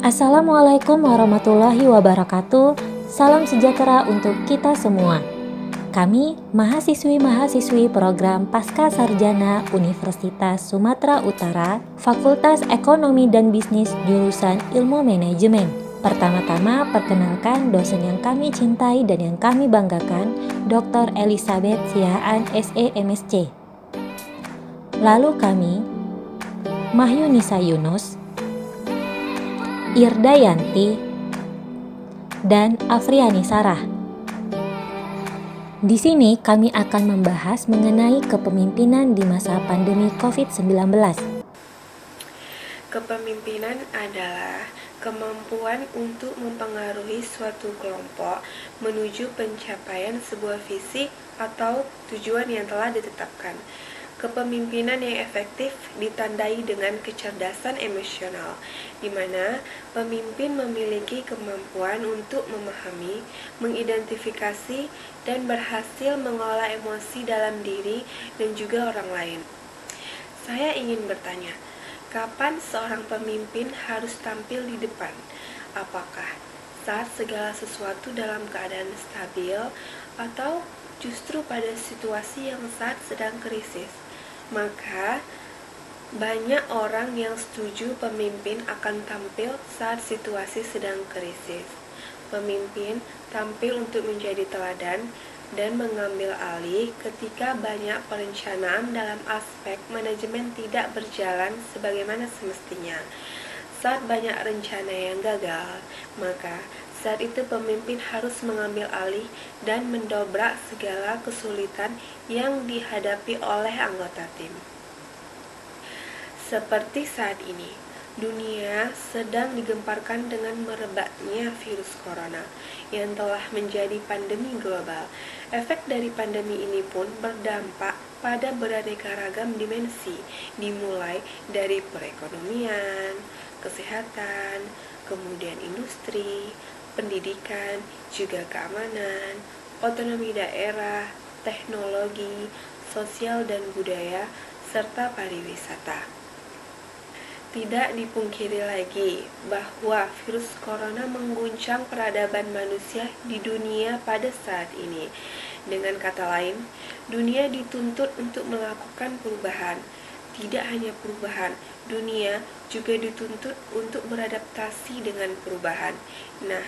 Assalamualaikum warahmatullahi wabarakatuh. Salam sejahtera untuk kita semua. Kami mahasiswi-mahasiswi program Pasca Sarjana Universitas Sumatera Utara, Fakultas Ekonomi dan Bisnis jurusan Ilmu Manajemen. Pertama-tama perkenalkan dosen yang kami cintai dan yang kami banggakan, Dr. Elizabeth Siahaan SE MSc. Lalu kami, Mahyunisa Yunus, Irda Yanti, dan Afriani Sarah. Di sini kami akan membahas mengenai kepemimpinan di masa pandemi COVID-19. Kepemimpinan adalah kemampuan untuk mempengaruhi suatu kelompok menuju pencapaian sebuah visi atau tujuan yang telah ditetapkan. Kepemimpinan yang efektif ditandai dengan kecerdasan emosional, di mana pemimpin memiliki kemampuan untuk memahami, mengidentifikasi, dan berhasil mengolah emosi dalam diri dan juga orang lain. Saya ingin bertanya, kapan seorang pemimpin harus tampil di depan? Apakah saat segala sesuatu dalam keadaan stabil atau justru pada situasi yang saat sedang krisis? Maka banyak orang yang setuju pemimpin akan tampil saat situasi sedang krisis. Pemimpin tampil untuk menjadi teladan dan mengambil alih ketika banyak perencanaan dalam aspek manajemen tidak berjalan sebagaimana semestinya. Saat banyak rencana yang gagal, maka saat itu pemimpin harus mengambil alih dan mendobrak segala kesulitan yang dihadapi oleh anggota tim. Seperti saat ini, dunia sedang digemparkan dengan merebaknya virus corona yang telah menjadi pandemi global. Efek dari pandemi ini pun berdampak pada beraneka ragam dimensi, dimulai dari perekonomian, kesehatan, kemudian industri, pendidikan, juga keamanan, otonomi daerah, teknologi, sosial dan budaya, serta pariwisata. Tidak dipungkiri lagi bahwa virus corona mengguncang peradaban manusia di dunia pada saat ini. Dengan kata lain, dunia dituntut untuk melakukan perubahan. Tidak hanya perubahan, dunia juga dituntut untuk beradaptasi dengan perubahan. Nah,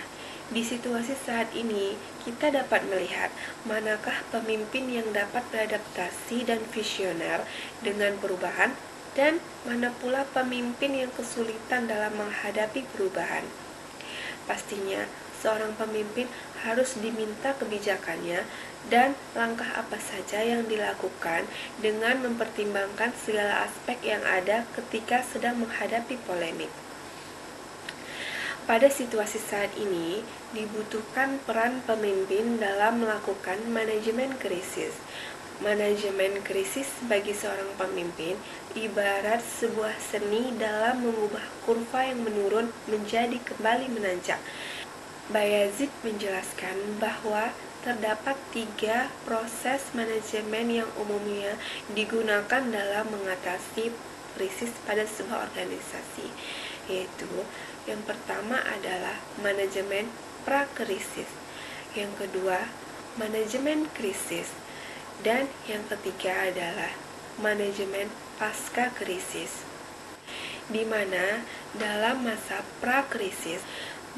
di situasi saat ini, kita dapat melihat manakah pemimpin yang dapat beradaptasi dan visioner dengan perubahan, dan mana pula pemimpin yang kesulitan dalam menghadapi perubahan. Pastinya, seorang pemimpin harus diminta kebijakannya dan langkah apa saja yang dilakukan dengan mempertimbangkan segala aspek yang ada ketika sedang menghadapi polemik. Pada situasi saat ini, dibutuhkan peran pemimpin dalam melakukan manajemen krisis. Manajemen krisis bagi seorang pemimpin ibarat sebuah seni dalam mengubah kurva yang menurun menjadi kembali menanjak. Bayazid menjelaskan bahwa terdapat 3 proses manajemen yang umumnya digunakan dalam mengatasi krisis pada sebuah organisasi, yaitu yang pertama adalah manajemen pra-krisis, yang kedua manajemen krisis, dan yang ketiga adalah manajemen pasca krisis. Di mana dalam masa pra-krisis,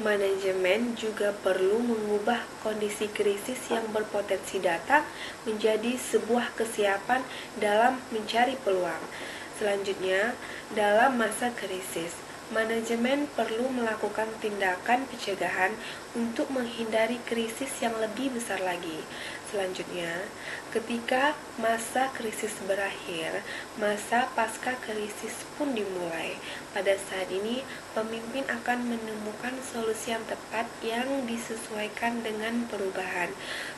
manajemen juga perlu mengubah kondisi krisis yang berpotensi datang menjadi sebuah kesiapan dalam mencari peluang. Selanjutnya, dalam masa krisis, manajemen perlu melakukan tindakan pencegahan untuk menghindari krisis yang lebih besar lagi. Selanjutnya, ketika masa krisis berakhir, masa pasca krisis pun dimulai. Pada saat ini, pemimpin akan menemukan solusi yang tepat yang disesuaikan dengan perubahan.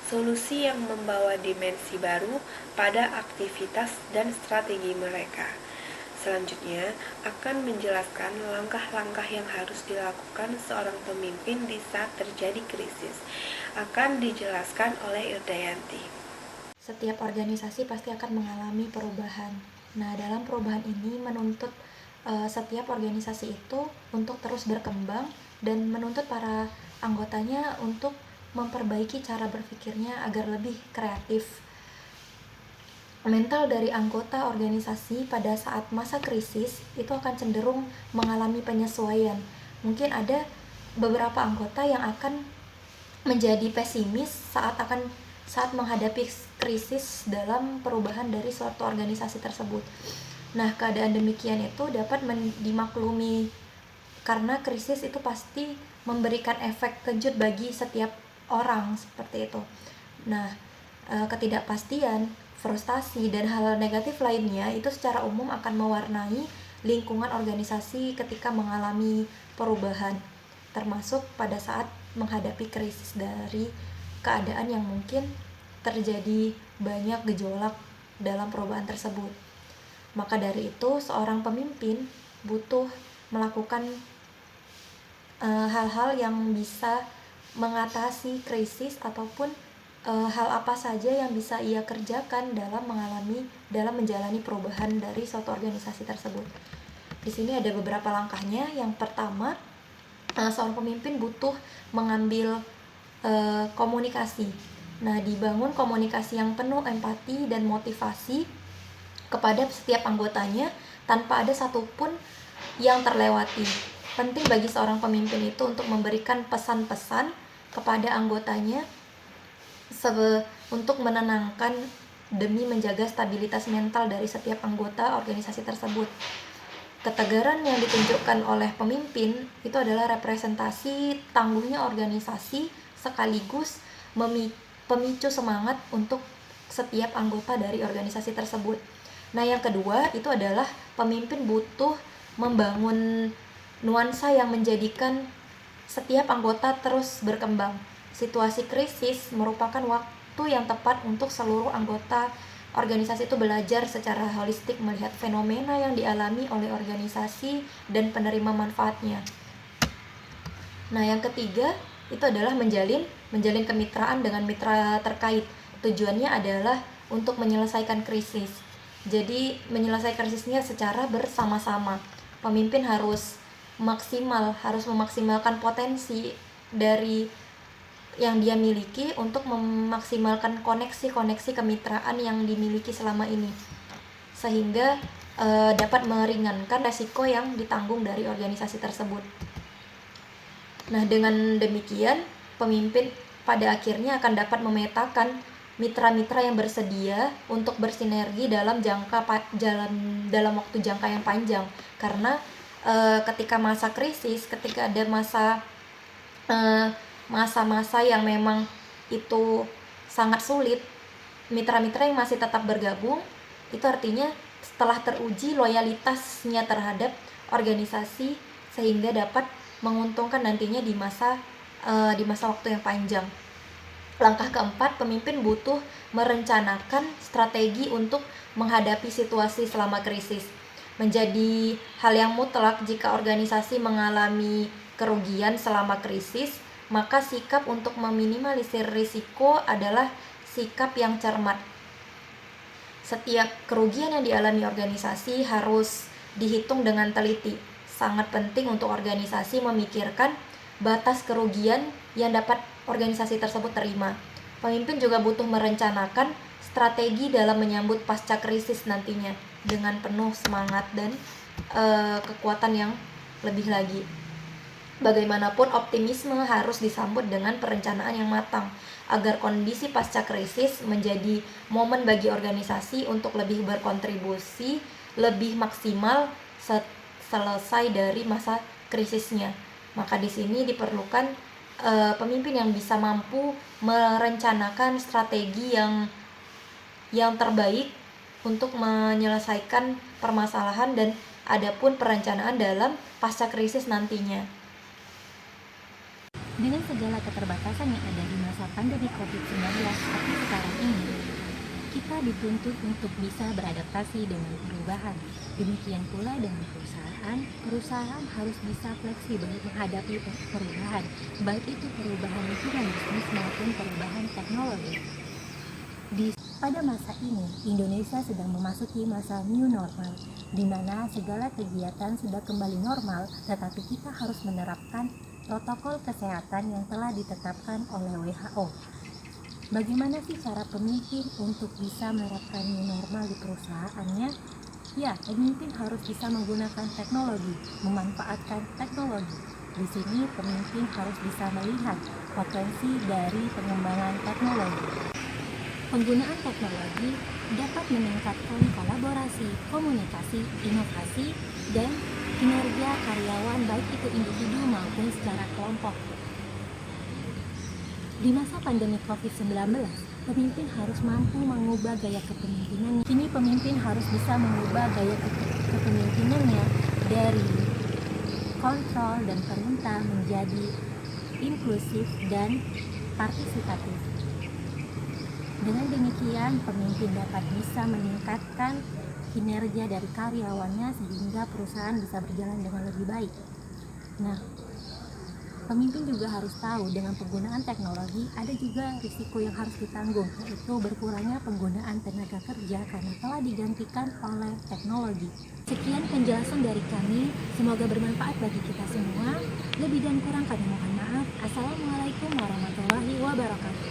Solusi yang membawa dimensi baru pada aktivitas dan strategi mereka. Selanjutnya, akan menjelaskan langkah-langkah yang harus dilakukan seorang pemimpin di saat terjadi krisis. Akan dijelaskan oleh Irda Yanti. Setiap organisasi pasti akan mengalami perubahan. Nah, dalam perubahan ini menuntut setiap organisasi itu untuk terus berkembang dan menuntut para anggotanya untuk memperbaiki cara berpikirnya agar lebih kreatif. Mental dari anggota organisasi pada saat masa krisis itu akan cenderung mengalami penyesuaian. Mungkin ada beberapa anggota yang akan menjadi pesimis saat menghadapi krisis dalam perubahan dari suatu organisasi tersebut. Nah, keadaan demikian itu dapat dimaklumi karena krisis itu pasti memberikan efek kejut bagi setiap orang seperti itu. Nah, ketidakpastian, frustasi, dan hal negatif lainnya itu secara umum akan mewarnai lingkungan organisasi ketika mengalami perubahan, termasuk pada saat menghadapi krisis dari keadaan yang mungkin terjadi banyak gejolak dalam perubahan tersebut. Maka dari itu, seorang pemimpin butuh melakukan hal-hal yang bisa mengatasi krisis ataupun hal apa saja yang bisa ia kerjakan dalam menjalani perubahan dari suatu organisasi tersebut. Di sini ada beberapa langkahnya. Yang pertama, seorang pemimpin butuh mengambil komunikasi. Nah, dibangun komunikasi yang penuh empati dan motivasi kepada setiap anggotanya tanpa ada satupun yang terlewati. Penting bagi seorang pemimpin itu untuk memberikan pesan-pesan kepada anggotanya untuk menenangkan demi menjaga stabilitas mental dari setiap anggota organisasi tersebut. Ketegaran yang ditunjukkan oleh pemimpin itu adalah representasi tangguhnya organisasi sekaligus pemicu semangat untuk setiap anggota dari organisasi tersebut. Nah, yang kedua itu adalah pemimpin butuh membangun nuansa yang menjadikan setiap anggota terus berkembang. Situasi krisis merupakan waktu yang tepat untuk seluruh anggota organisasi itu belajar secara holistik melihat fenomena yang dialami oleh organisasi dan penerima manfaatnya. Nah, yang ketiga itu adalah menjalin kemitraan dengan mitra terkait. Tujuannya adalah untuk menyelesaikan krisis. Jadi, menyelesaikan krisisnya secara bersama-sama. Pemimpin harus memaksimalkan potensi dari yang dia miliki untuk memaksimalkan koneksi-koneksi kemitraan yang dimiliki selama ini, sehingga dapat meringankan resiko yang ditanggung dari organisasi tersebut. Nah, dengan demikian pemimpin pada akhirnya akan dapat memetakan mitra-mitra yang bersedia untuk bersinergi dalam waktu jangka yang panjang. Karena ketika masa krisis, ketika ada masa-masa yang memang itu sangat sulit, mitra-mitra yang masih tetap bergabung itu artinya setelah teruji loyalitasnya terhadap organisasi sehingga dapat menguntungkan nantinya di masa waktu yang panjang. Langkah keempat, pemimpin butuh merencanakan strategi untuk menghadapi situasi selama krisis. Menjadi hal yang mutlak jika organisasi mengalami kerugian selama krisis, maka sikap untuk meminimalisir risiko adalah sikap yang cermat. Setiap kerugian yang dialami organisasi harus dihitung dengan teliti. Sangat penting untuk organisasi memikirkan batas kerugian yang dapat organisasi tersebut terima. Pemimpin juga butuh merencanakan strategi dalam menyambut pasca krisis nantinya dengan penuh semangat dan kekuatan yang lebih lagi. Bagaimanapun, optimisme harus disambut dengan perencanaan yang matang agar kondisi pasca krisis menjadi momen bagi organisasi untuk lebih berkontribusi lebih maksimal selesai dari masa krisisnya. Maka di sini diperlukan pemimpin yang bisa mampu merencanakan strategi yang terbaik untuk menyelesaikan permasalahan dan adapun perencanaan dalam pasca krisis nantinya. Dengan segala keterbatasan yang ada di masa pandemi COVID-19 seperti sekarang ini, kita dituntut untuk bisa beradaptasi dengan perubahan. Demikian pula dengan perusahaan harus bisa fleksibel menghadapi perubahan, baik itu perubahan lingkungan bisnis maupun perubahan teknologi. Pada masa ini, Indonesia sedang memasuki masa new normal, di mana segala kegiatan sudah kembali normal, tetapi kita harus menerapkan protokol kesehatan yang telah ditetapkan oleh WHO. Bagaimana sih cara pemimpin untuk bisa menerapkan new normal di perusahaannya? Ya, pemimpin harus bisa menggunakan teknologi, memanfaatkan teknologi. Di sini, pemimpin harus bisa melihat potensi dari pengembangan teknologi. Penggunaan teknologi dapat meningkatkan kolaborasi, komunikasi, inovasi, dan kinerja karyawan baik itu individu maupun secara kelompok. Di masa pandemi COVID-19, pemimpin harus mampu mengubah gaya kepemimpinannya. Kini pemimpin harus bisa mengubah gaya kepemimpinannya dari kontrol dan perintah menjadi inklusif dan partisipatif. Dengan demikian, pemimpin dapat bisa meningkatkan kinerja dari karyawannya sehingga perusahaan bisa berjalan dengan lebih baik. Nah, pemimpin juga harus tahu dengan penggunaan teknologi ada juga risiko yang harus ditanggung, yaitu berkurangnya penggunaan tenaga kerja karena telah digantikan oleh teknologi. Sekian penjelasan dari kami, semoga bermanfaat bagi kita semua. Lebih dan kurang kami mohon maaf. Assalamualaikum warahmatullahi wabarakatuh.